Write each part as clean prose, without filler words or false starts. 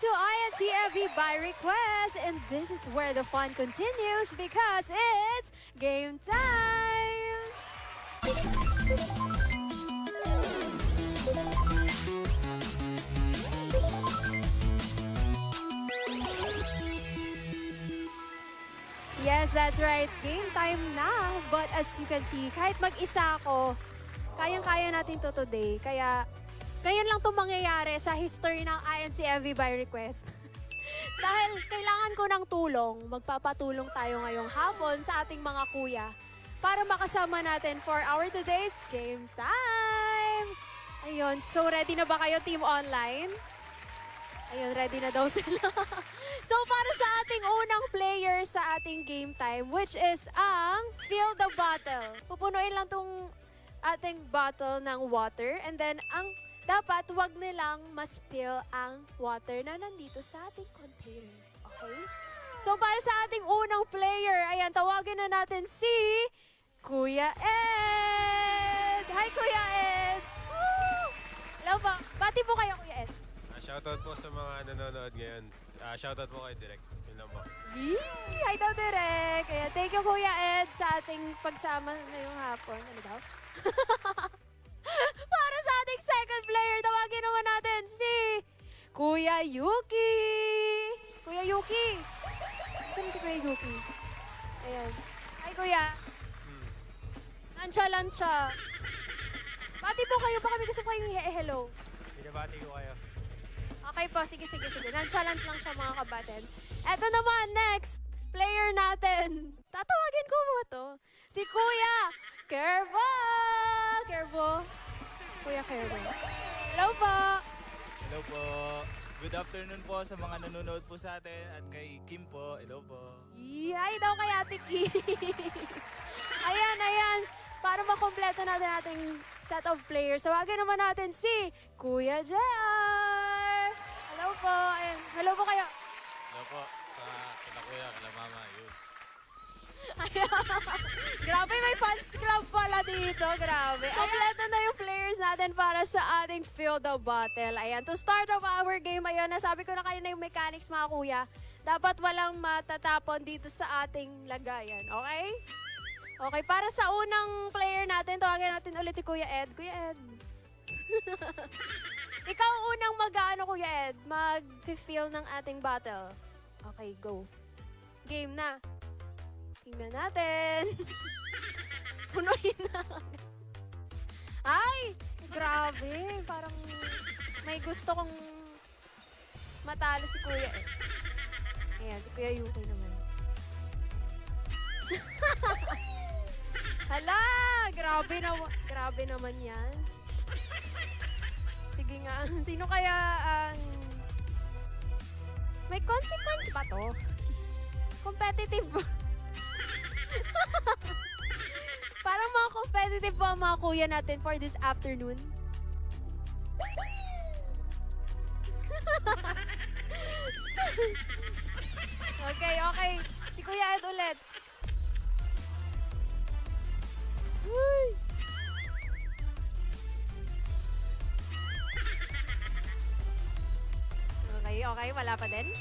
to INCFE by request, and this is where the fun continues because it's game time! Yes, that's right. Game time na. But as you can see, kahit mag-isa ako, kayang-kaya natin to today. Kaya, ngayon lang to mangyayari sa history ng INCFE by request. Dahil kailangan ko ng tulong, magpapatulong tayo ngayong hapon sa ating mga kuya para makasama natin for our today's game time. Ayun, so ready na ba kayo, Team Online? Ayun, ready na daw sila. So para sa ating unang player sa ating game time, which is ang Fill the Bottle. Pupunuin lang tong ating bottle ng water, and then ang dapat wag nilang ma-spill ang water na nandito sa ating container. Okay? So para sa ating unang player, ayan, tawagin na natin si Kuya Ed! Hi, Kuya Ed! Woo! Hello po. Bati po kayo, Kuya Ed. Shoutout po sa mga nanonood ngayon. Shoutout po kay Direk. Yun lang po. Yee! Hi daw, Direk! Kaya thank you, Kuya Ed, sa ating pagsama ngayong hapon. Ano daw? Para sa ating second player, tawagin naman natin si Kuya Yuki! Kuya Yuki! Saan si Kuya Yuki? Ayan. Hi, Kuya. Nonchalant siya. Bati po kayo. Baka may gusto kayong hello. Binabati ko kayo. Okay po, sige. Nonchalant lang siya, mga kabaten. Eto naman, next player natin. Tatawagin ko mo to. Si Kuya Kerbo! Kuya Kerbo. Hello po! Hello po. Good afternoon po sa mga nanonood po sa atin at kay Kim po. Hello po. Hi daw kay Ate Ki. Ayan. Para makompleto natin ating set of players, tawagin naman natin si Kuya JR. Hello po. Ayan. Hello po kayo. Hello po sa kila kuya, kila mama. Yun. Grabe, may fans club pala dito. Grabe. Kompleto na yung players natin para sa ating Fill the Bottle. Ayan, to start off our game, ayun, nasabi ko na kanina yung mechanics, mga kuya. Dapat walang matatapon dito sa ating lagayan. Okay? Okay, para sa unang player natin, tawagin natin ulit si Kuya Ed. Kuya Ed. Ikaw ang unang mag-ano, Kuya Ed, mag-fill ng ating bottle. Okay, go. Game na. Tingnan natin. Punuin na. Ay! Grabe. Parang may gusto kong matalo si Kuya Ed. Ayan, si Kuya Yuki naman. Hala! Grabe naman yan. Sige nga, sino kaya ang... May consequence ba to? Competitive ba? Parang mga competitive pa ang mga kuya natin for this afternoon. Okay. Si Kuya Ed ulit. Uy! Okay. Wala pa din.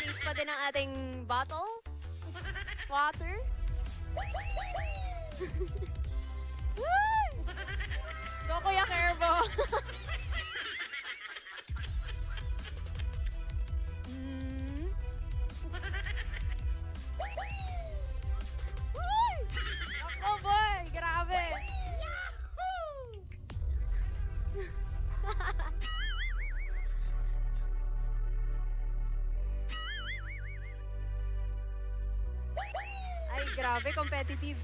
Safe pa din ang ating bottle. Water. Uy! Go, Kuya Kerbo. Uy! Ako, boy! Grabe! Ay, grabe. Competitive.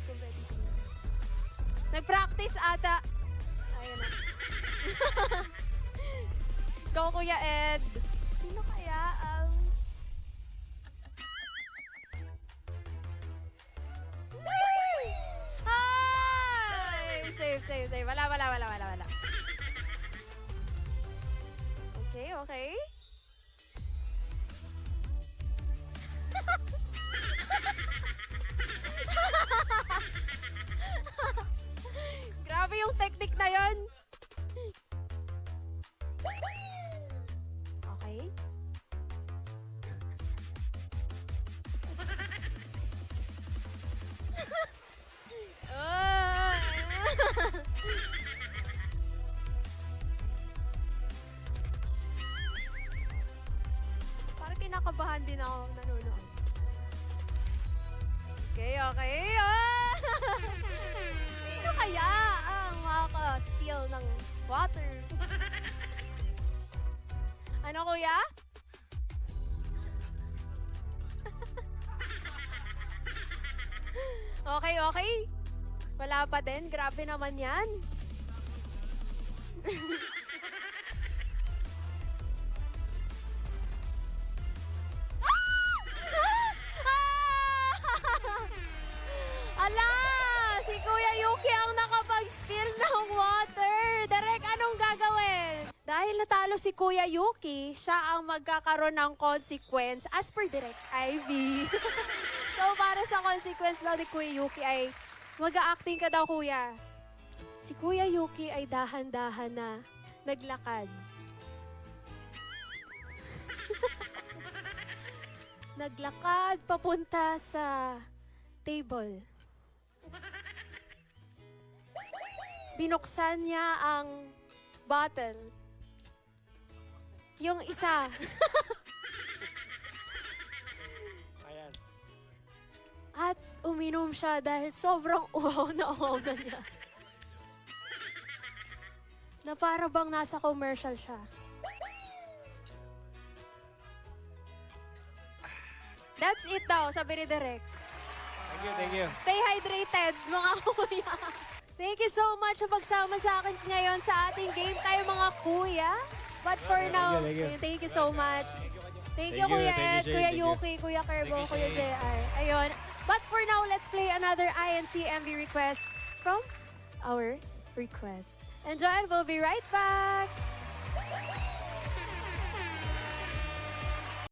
Nag-practice ata. Ayun na. Go, Kuya Ed. Sino kaya ang... Ay! Save. Wala. Okay. Grabe yung technique na yon. Okay. kinakabahan din ako nanonood. Okay, okay. Ah! Sino kaya ang makaka-spill ng water? Ano, kuya? Okay, okay. Wala pa din. Grabe naman yan. Ala! Si Kuya Yuki ang nakapag-spill ng water. Derek, anong gagawin? Dahil natalo si Kuya Yuki, siya ang magkakaroon ng consequence as per Direk Ivy. So, para sa consequence daw ni Kuya Yuki ay mag-a-acting ka daw, Kuya. Si Kuya Yuki ay dahan-dahan na naglakad. Naglakad papunta sa table. Binuksan niya ang bottle. Yung isa. Ayan. At uminom siya dahil sobrang uhaw na niya. Na para bang nasa commercial siya. That's it daw, sabi ni Derek. Thank you, thank you. Stay hydrated, mga kuya. Thank you so much sa pagsama sa akin ngayon sa ating game tayo, mga kuya. But for now, thank you so much. Thank you, Kuya Ed, Kuya Yuki, Kuya Kerbo, Kuya JR. Ayun. But for now, let's play another INC MV request from our request. Enjoy, we'll be right back.